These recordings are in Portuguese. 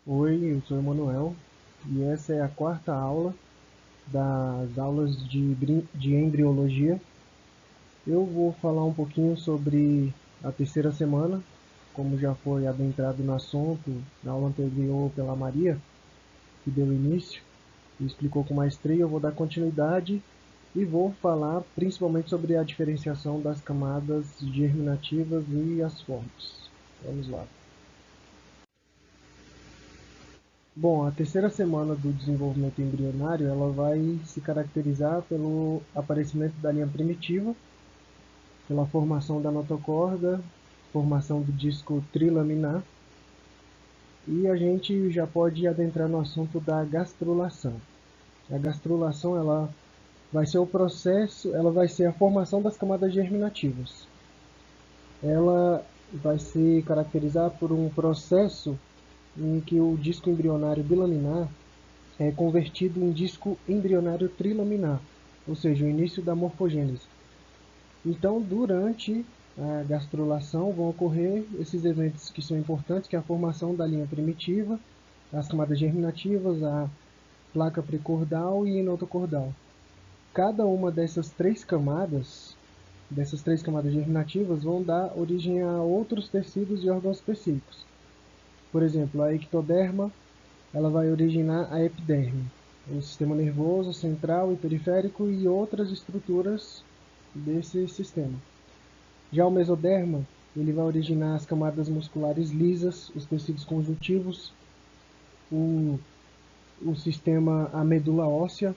Oi, eu sou o Emanuel e essa é a quarta aula das aulas de embriologia. Eu vou falar um pouquinho sobre a terceira semana, como já foi adentrado no assunto na aula anterior pela Maria, que deu início e explicou com maestria. Eu vou dar continuidade e vou falar principalmente sobre a diferenciação das camadas germinativas e as formas. Vamos lá. Bom, a terceira semana do desenvolvimento embrionário, ela vai se caracterizar pelo aparecimento da linha primitiva, pela formação da notocorda, formação do disco trilaminar, e a gente já pode adentrar no assunto da gastrulação. A gastrulação, ela vai ser o processo, ela vai ser a formação das camadas germinativas. Ela vai se caracterizar por um processo em que o disco embrionário bilaminar é convertido em disco embrionário trilaminar, ou seja, o início da morfogênese. Então, durante a gastrulação vão ocorrer esses eventos que são importantes, que é a formação da linha primitiva, as camadas germinativas, a placa pré-cordal e enotocordal. Cada uma dessas três camadas germinativas, vão dar origem a outros tecidos e órgãos específicos. Por exemplo, a ectoderma, ela vai originar a epiderme, o sistema nervoso central e periférico e outras estruturas desse sistema. Já o mesoderma, ele vai originar as camadas musculares lisas, os tecidos conjuntivos, o, o sistema, a medula óssea,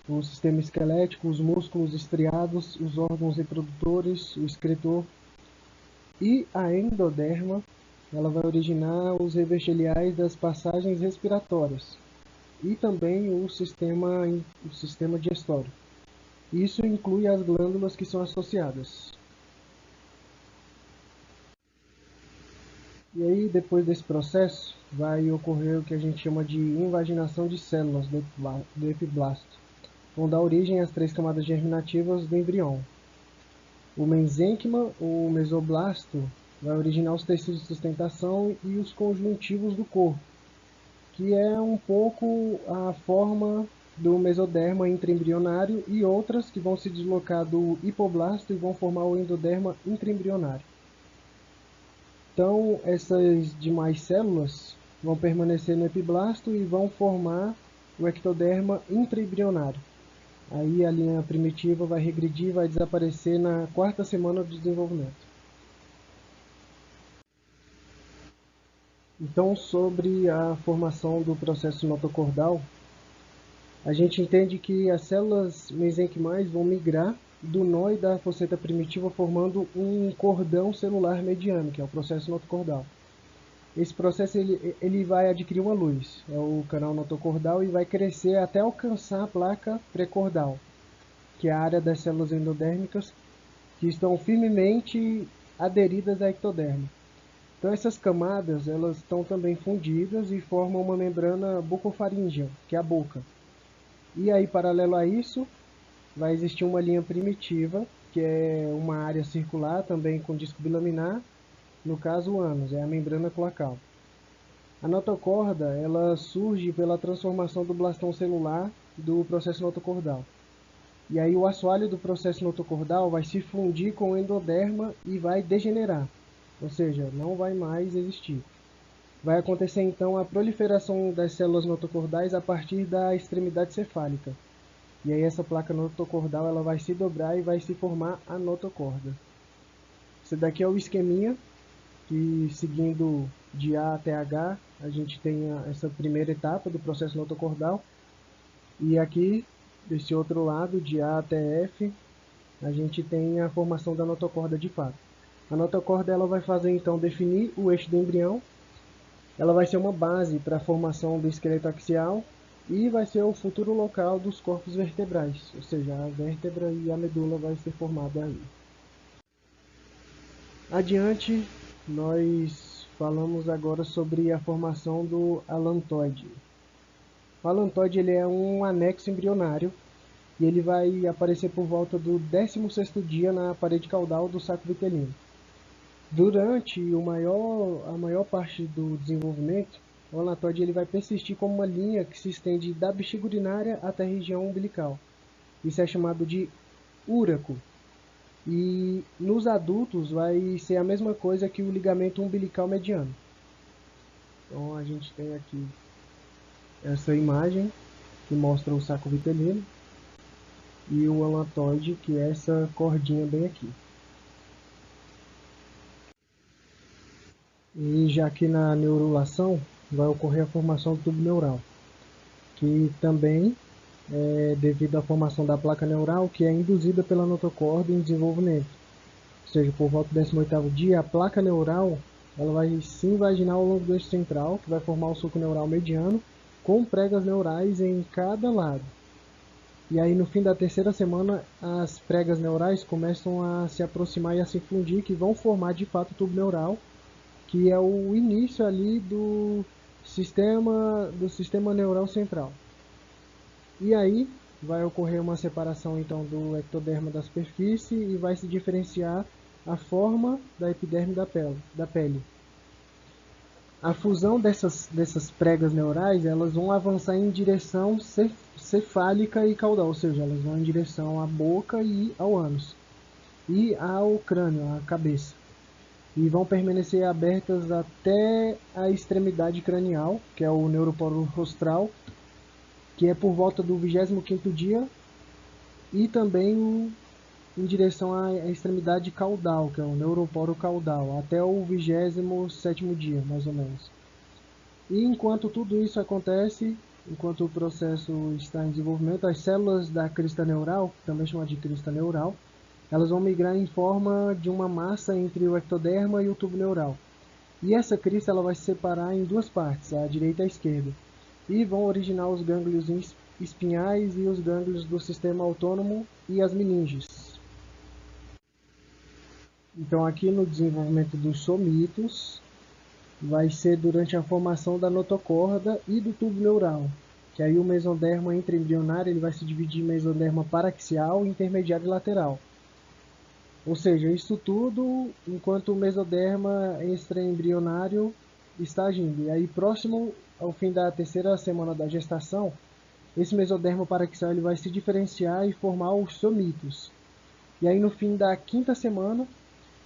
o sistema esquelético, os músculos estriados, os órgãos reprodutores, o excretor. E a endoderma, ela vai originar os revestiliais das passagens respiratórias e também o sistema digestório. Isso inclui as glândulas que são associadas. E aí, depois desse processo, vai ocorrer o que a gente chama de invaginação de células do epiblasto. Vão dar origem às três camadas germinativas do embrião. O mesênquima, o mesoblasto, vai originar os tecidos de sustentação e os conjuntivos do corpo, que é um pouco a forma do mesoderma intraembrionário e outras que vão se deslocar do hipoblasto e vão formar o endoderma intraembrionário. Então, essas demais células vão permanecer no epiblasto e vão formar o ectoderma intraembrionário. Aí a linha primitiva vai regredir e vai desaparecer na quarta semana do desenvolvimento. Então, sobre a formação do processo notocordal, a gente entende que as células mesenquimais vão migrar do nó e da fosseta primitiva formando um cordão celular mediano, que é o processo notocordal. Esse processo ele vai adquirir uma luz, é o canal notocordal, e vai crescer até alcançar a placa pré-cordal, que é a área das células endodérmicas que estão firmemente aderidas à ectoderma. Então essas camadas elas estão também fundidas e formam uma membrana bucofaríngea, que é a boca. E aí, paralelo a isso, vai existir uma linha primitiva, que é uma área circular também com disco bilaminar, no caso o ânus, é a membrana cloacal. A notocorda, ela surge pela transformação do blastão celular do processo notocordal. E aí o assoalho do processo notocordal vai se fundir com o endoderma e vai degenerar, ou seja, não vai mais existir. Vai acontecer então a proliferação das células notocordais a partir da extremidade cefálica. E aí essa placa notocordal ela vai se dobrar e vai se formar a notocorda. Esse daqui é o esqueminha, que seguindo de A até H, a gente tem essa primeira etapa do processo notocordal. E aqui, desse outro lado, de A até F, a gente tem a formação da notocorda de fato. A notocorda ela vai fazer então definir o eixo do embrião, ela vai ser uma base para a formação do esqueleto axial e vai ser o futuro local dos corpos vertebrais, ou seja, a vértebra e a medula vai ser formada aí. Adiante, nós falamos agora sobre a formação do alantoide. O alantoide ele é um anexo embrionário e ele vai aparecer por volta do 16º dia na parede caudal do saco vitelino. Durante a maior parte do desenvolvimento, o alantoide ele vai persistir como uma linha que se estende da bexiga urinária até a região umbilical. Isso é chamado de úraco. E nos adultos vai ser a mesma coisa que o ligamento umbilical mediano. Então a gente tem aqui essa imagem que mostra o saco vitelino e o alantoide, que é essa cordinha bem aqui. E já aqui na neurulação vai ocorrer a formação do tubo neural, que também é devido à formação da placa neural, que é induzida pela notocorda em desenvolvimento. Ou seja, por volta do 18º dia, a placa neural ela vai se invaginar ao longo do eixo central, que vai formar o sulco neural mediano, com pregas neurais em cada lado. E aí no fim da terceira semana, as pregas neurais começam a se aproximar e a se fundir, que vão formar de fato o tubo neural, que é o início ali do sistema neural central. E aí vai ocorrer uma separação então do ectoderma da superfície e vai se diferenciar a forma da epiderme da pele. A fusão dessas pregas neurais, elas vão avançar em direção cefálica e caudal, ou seja, elas vão em direção à boca e ao ânus e ao crânio, à cabeça. E vão permanecer abertas até a extremidade cranial, que é o neuroporo rostral, que é por volta do 25º dia, e também em direção à extremidade caudal, que é o neuroporo caudal, até o 27º dia, mais ou menos. E enquanto tudo isso acontece, enquanto o processo está em desenvolvimento, as células da crista neural, também chamada de crista neural, elas vão migrar em forma de uma massa entre o ectoderma e o tubo neural. E essa crista ela vai se separar em duas partes, a direita e a esquerda, e vão originar os gânglios espinhais e os gânglios do sistema autônomo e as meninges. Então aqui no desenvolvimento dos somitos, vai ser durante a formação da notocorda e do tubo neural, que aí o mesoderma intraembrionário ele vai se dividir em mesoderma paraxial, intermediário e lateral. Ou seja, isso tudo enquanto o mesoderma extraembrionário está agindo. E aí, próximo ao fim da terceira semana da gestação, esse mesoderma paraxial ele vai se diferenciar e formar os somitos. E aí, no fim da quinta semana,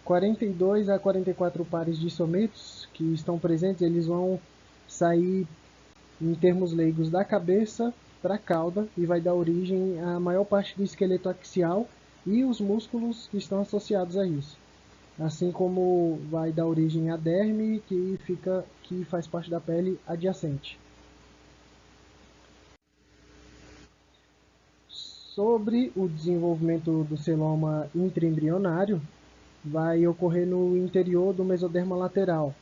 42 a 44 pares de somitos que estão presentes, eles vão sair, em termos leigos, da cabeça para a cauda e vai dar origem à maior parte do esqueleto axial e os músculos que estão associados a isso. Assim como vai dar origem à derme, que faz parte da pele adjacente. Sobre o desenvolvimento do celoma intraembrionário, vai ocorrer no interior do mesoderma lateral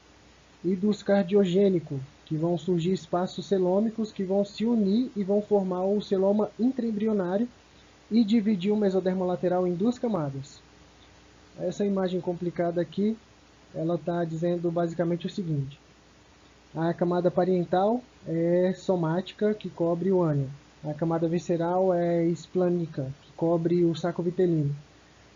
e dos cardiogênico, que vão surgir espaços celômicos que vão se unir e vão formar o celoma intraembrionário e dividir o mesoderma lateral em duas camadas. Essa imagem complicada aqui, ela está dizendo basicamente o seguinte: a camada parietal é somática, que cobre o ânio. A camada visceral é esplânica, que cobre o saco vitelino.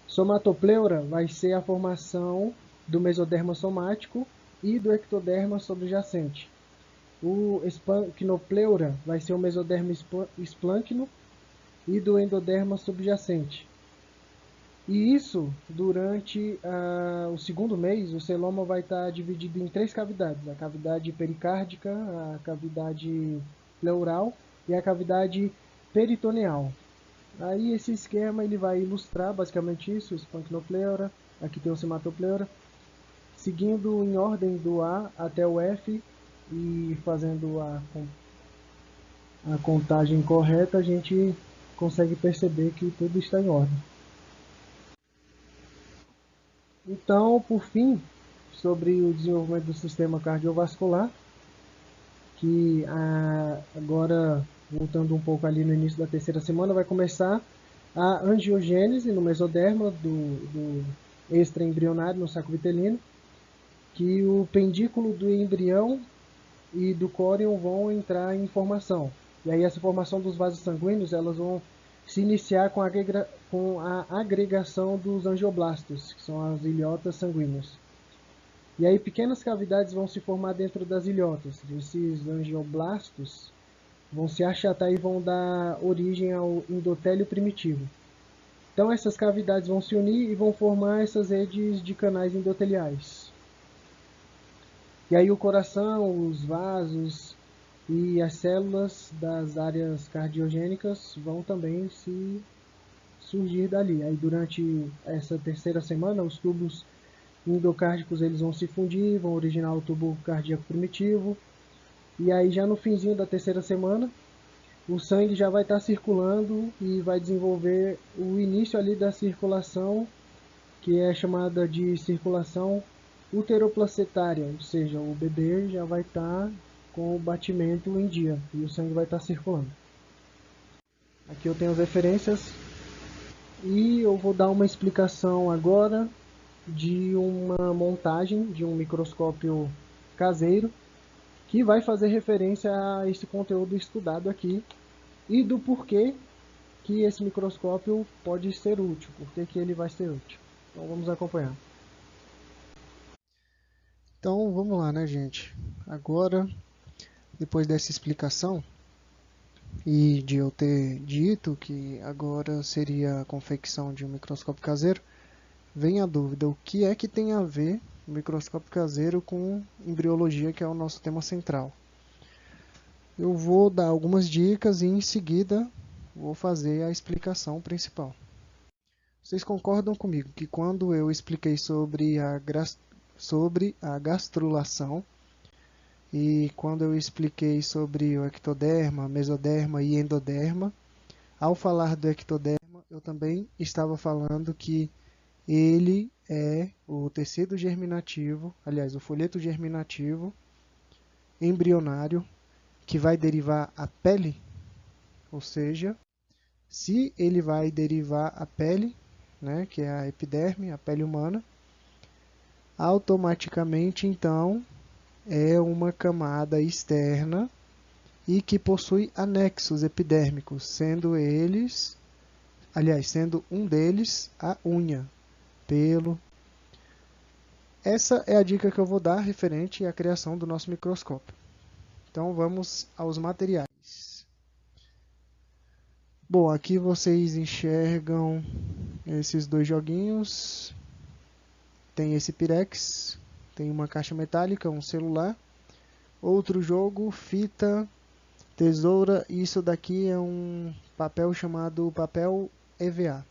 Somatopleura vai ser a formação do mesoderma somático e do ectoderma sobrejacente. O espanquinopleura vai ser o mesoderma esplâncno e do endoderma subjacente. E isso, durante o segundo mês, o celoma vai estar dividido em três cavidades: a cavidade pericárdica, a cavidade pleural e a cavidade peritoneal. Aí esse esquema ele vai ilustrar basicamente isso: o espanquinopleura, aqui tem o cimatopleura, seguindo em ordem do A até o F e fazendo a contagem correta, a gente consegue perceber que tudo está em ordem. Então, por fim, sobre o desenvolvimento do sistema cardiovascular, que agora, voltando um pouco ali no início da terceira semana, vai começar a angiogênese no mesoderma do extraembrionário, no saco vitelino, que o pendículo do embrião e do córion vão entrar em formação. E aí essa formação dos vasos sanguíneos, elas vão se iniciar com a agregação dos angioblastos, que são as ilhotas sanguíneas. E aí pequenas cavidades vão se formar dentro das ilhotas. Esses angioblastos vão se achatar e vão dar origem ao endotélio primitivo. Então essas cavidades vão se unir e vão formar essas redes de canais endoteliais. E aí o coração, os vasos e as células das áreas cardiogênicas vão também se surgir dali. Aí durante essa terceira semana, os tubos endocárdicos eles vão se fundir, vão originar o tubo cardíaco primitivo. E aí já no finzinho da terceira semana, o sangue já vai estar circulando e vai desenvolver o início ali da circulação, que é chamada de circulação uteroplacentária, ou seja, o bebê já vai estar com o batimento em dia e o sangue vai estar circulando. Aqui eu tenho as referências e eu vou dar uma explicação agora de uma montagem de um microscópio caseiro que vai fazer referência a esse conteúdo estudado aqui e do porquê que esse microscópio pode ser útil, porquê que ele vai ser útil. Então vamos acompanhar. Então vamos lá, né, gente? Agora, depois dessa explicação e de eu ter dito que agora seria a confecção de um microscópio caseiro, vem a dúvida: o que é que tem a ver o microscópio caseiro com embriologia, que é o nosso tema central? Eu vou dar algumas dicas e em seguida vou fazer a explicação principal. Vocês concordam comigo que quando eu expliquei sobre a gastrulação e quando eu expliquei sobre o ectoderma, mesoderma e endoderma, ao falar do ectoderma, eu também estava falando que ele é o tecido germinativo, aliás, o folheto germinativo embrionário que vai derivar a pele, ou seja, se ele vai derivar a pele, né, que é a epiderme, a pele humana, automaticamente então é uma camada externa e que possui anexos epidérmicos, sendo um deles a unha, pelo. Essa é a dica que eu vou dar referente à criação do nosso microscópio. Então vamos aos materiais. Bom, aqui vocês enxergam esses dois joguinhos. Tem esse Pirex, tem uma caixa metálica, um celular. Outro jogo, fita, tesoura, e isso daqui é um papel chamado papel EVA.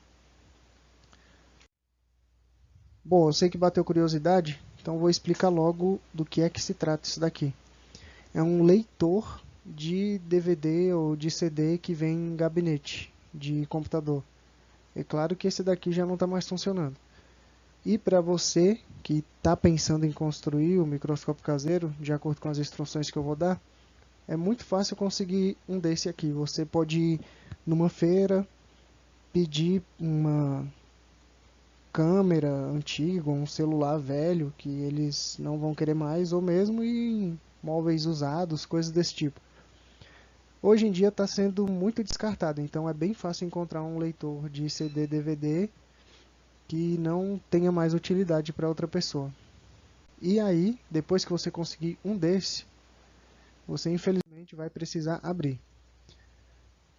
Bom, eu sei que bateu curiosidade, então vou explicar logo do que é que se trata isso daqui. É um leitor de DVD ou de CD que vem em gabinete de computador. É claro que esse daqui já não está mais funcionando. E para você que está pensando em construir o microscópio caseiro, de acordo com as instruções que eu vou dar, é muito fácil conseguir um desse aqui. Você pode ir numa feira, pedir uma câmera antiga, um celular velho que eles não vão querer mais, ou mesmo em móveis usados, coisas desse tipo. Hoje em dia está sendo muito descartado, então é bem fácil encontrar um leitor de CD, DVD que não tenha mais utilidade para outra pessoa. E aí, depois que você conseguir um desse, você infelizmente vai precisar abrir.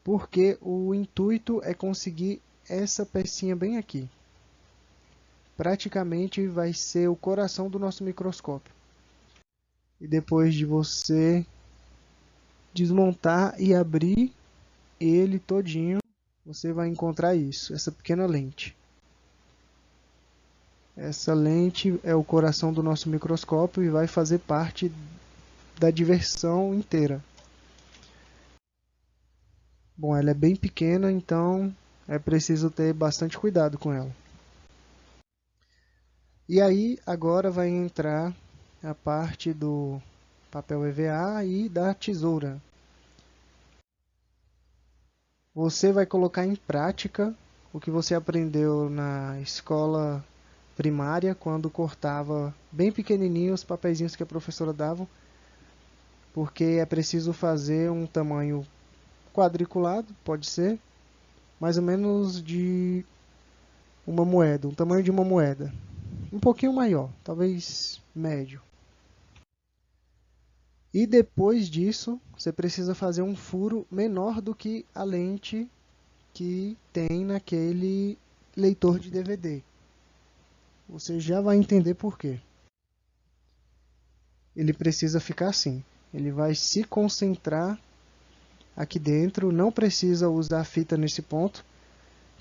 Porque o intuito é conseguir essa pecinha bem aqui. Praticamente vai ser o coração do nosso microscópio. E depois de você desmontar e abrir ele todinho, você vai encontrar isso, essa pequena lente. Essa lente é o coração do nosso microscópio e vai fazer parte da diversão inteira. Bom, ela é bem pequena, então é preciso ter bastante cuidado com ela. E aí, agora vai entrar a parte do papel EVA e da tesoura. Você vai colocar em prática o que você aprendeu na escola primária, quando cortava bem pequenininho os papeizinhos que a professora dava, porque é preciso fazer um tamanho quadriculado, pode ser, mais ou menos de uma moeda, um tamanho de uma moeda. Um pouquinho maior, talvez médio. E depois disso, você precisa fazer um furo menor do que a lente que tem naquele leitor de DVD. Você já vai entender por quê. Ele precisa ficar assim. Ele vai se concentrar aqui dentro, não precisa usar fita nesse ponto,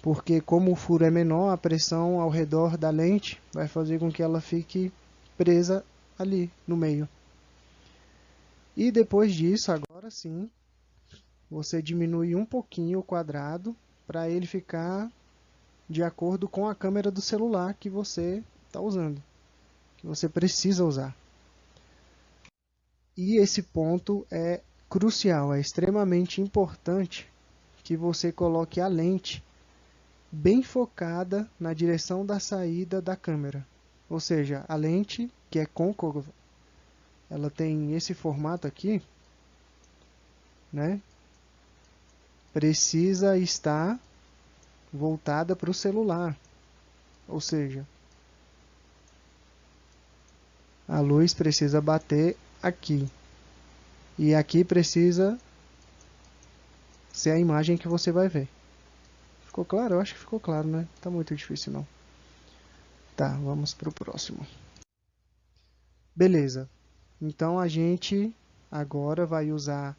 porque como o furo é menor, a pressão ao redor da lente vai fazer com que ela fique presa ali no meio. E depois disso, agora sim, você diminui um pouquinho o quadrado para ele ficar de acordo com a câmera do celular que você está usando, que você precisa usar. E esse ponto é crucial, é extremamente importante que você coloque a lente bem focada na direção da saída da câmera. Ou seja, a lente que é côncava, ela tem esse formato aqui, né? Precisa estar voltada para o celular. Ou seja, a luz precisa bater aqui. E aqui precisa ser a imagem que você vai ver. Ficou claro? Eu acho que ficou claro, né? Tá muito difícil não. Tá, vamos pro próximo. Beleza. Então a gente agora vai usar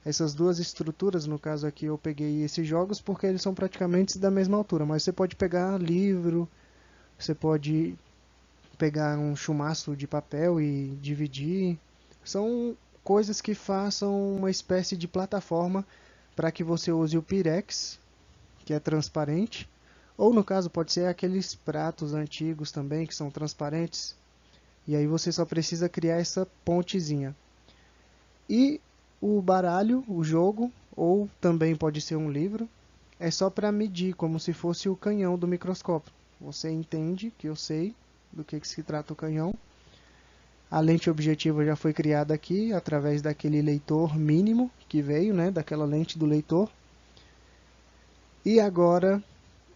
essas duas estruturas. No caso aqui eu peguei esses jogos porque eles são praticamente da mesma altura. Mas você pode pegar livro, você pode pegar um chumaço de papel e dividir. São coisas que façam uma espécie de plataforma para que você use o Pirex, que é transparente, ou no caso pode ser aqueles pratos antigos também que são transparentes, e aí você só precisa criar essa pontezinha. E o baralho, o jogo, ou também pode ser um livro, é só para medir, como se fosse o canhão do microscópio. Você entende que eu sei do que se trata o canhão. A lente objetiva já foi criada aqui através daquele leitor mínimo que veio, né, daquela lente do leitor. E agora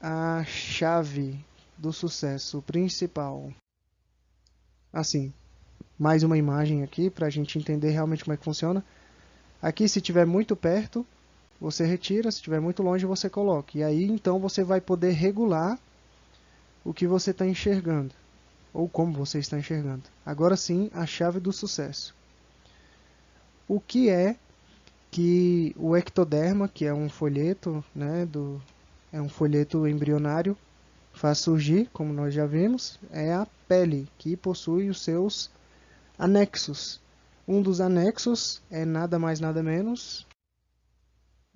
a chave do sucesso principal. Assim, mais uma imagem aqui para a gente entender realmente como é que funciona. Aqui, se estiver muito perto, você retira, se estiver muito longe, você coloca. E aí, então, você vai poder regular o que você está enxergando, ou como você está enxergando. Agora sim, a chave do sucesso. O que é que o ectoderma, que é um folheto, né, é um folheto embrionário, faz surgir, como nós já vimos, é a pele, que possui os seus anexos. Um dos anexos é nada mais nada menos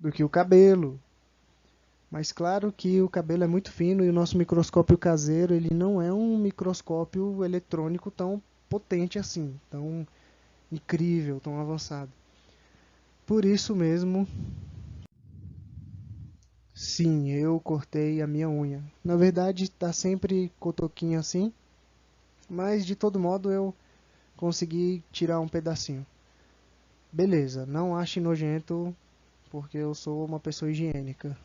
do que o cabelo. Mas claro que o cabelo é muito fino e o nosso microscópio caseiro ele não é um microscópio eletrônico tão potente assim, tão incrível, tão avançado. Por isso mesmo, sim, eu cortei a minha unha. Na verdade, está sempre cotoquinho assim, mas de todo modo eu consegui tirar um pedacinho. Beleza, não ache nojento, porque eu sou uma pessoa higiênica.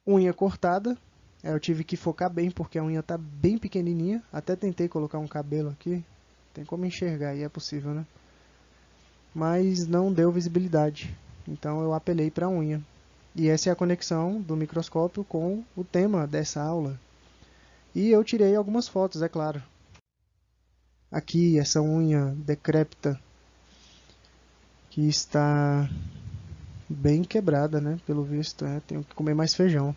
Unha cortada, eu tive que focar bem, porque a unha tá bem pequenininha. Até tentei colocar um cabelo aqui, tem como enxergar, e é possível, né? Mas não deu visibilidade, então eu apelei para a unha. E essa é a conexão do microscópio com o tema dessa aula. E eu tirei algumas fotos, é claro. Aqui, essa unha decrépita, que está bem quebrada, né? Pelo visto, tenho que comer mais feijão.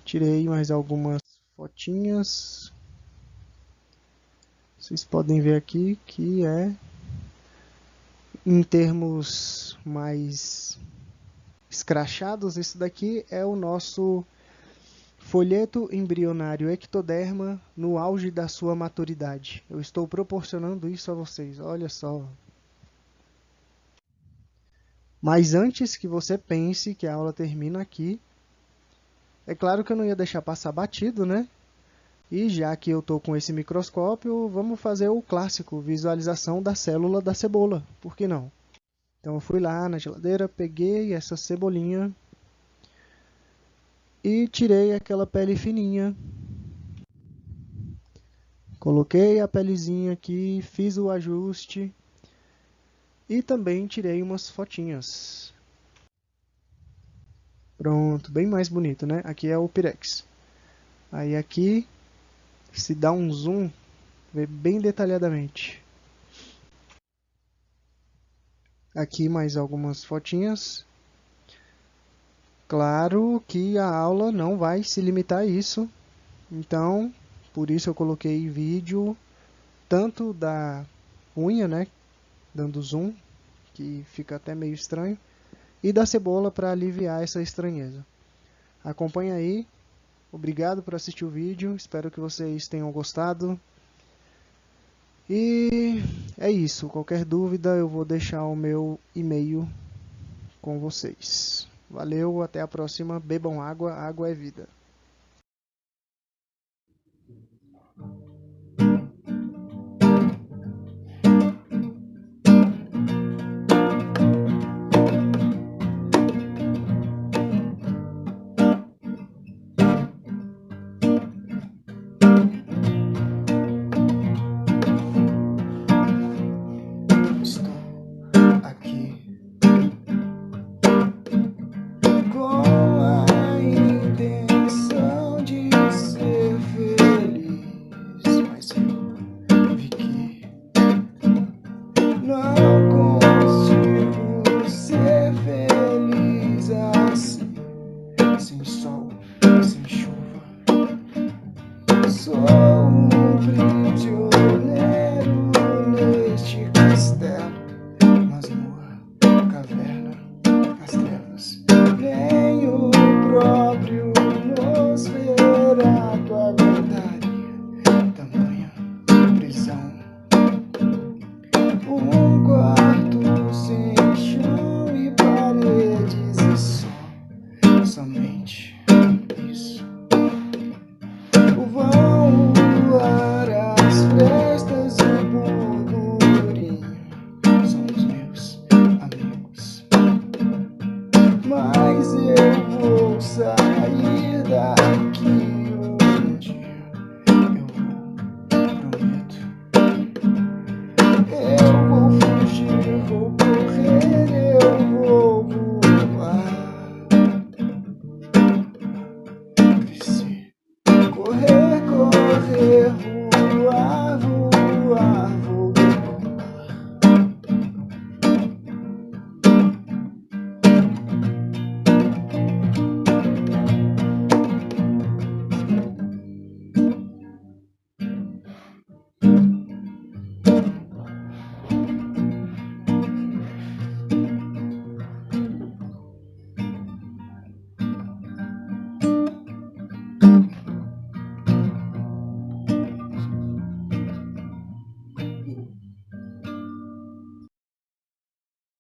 Tirei mais algumas fotinhas. Vocês podem ver aqui que em termos mais escrachados, isso daqui é o nosso folheto embrionário ectoderma no auge da sua maturidade. Eu estou proporcionando isso a vocês, olha só. Mas antes que você pense que a aula termina aqui, é claro que eu não ia deixar passar batido, né? E já que eu estou com esse microscópio, vamos fazer o clássico, visualização da célula da cebola. Por que não? Então eu fui lá na geladeira, peguei essa cebolinha e tirei aquela pele fininha. Coloquei a pelezinha aqui, fiz o ajuste e também tirei umas fotinhas. Pronto, bem mais bonito, né? Aqui é o Pirex. Aí aqui, se dá um zoom, vê bem detalhadamente. Aqui mais algumas fotinhas. Claro que a aula não vai se limitar a isso. Então, por isso eu coloquei vídeo tanto da unha, né? Dando zoom, que fica até meio estranho. E da cebola para aliviar essa estranheza. Acompanha aí. Obrigado por assistir o vídeo. Espero que vocês tenham gostado. E é isso. Qualquer dúvida eu vou deixar o meu e-mail com vocês. Valeu, até a próxima. Bebam água, água é vida. Estou aqui com a intenção de ser feliz, mas eu vi que não consigo ser feliz assim, sem sol, sem chuva. Sou um prisioneiro neste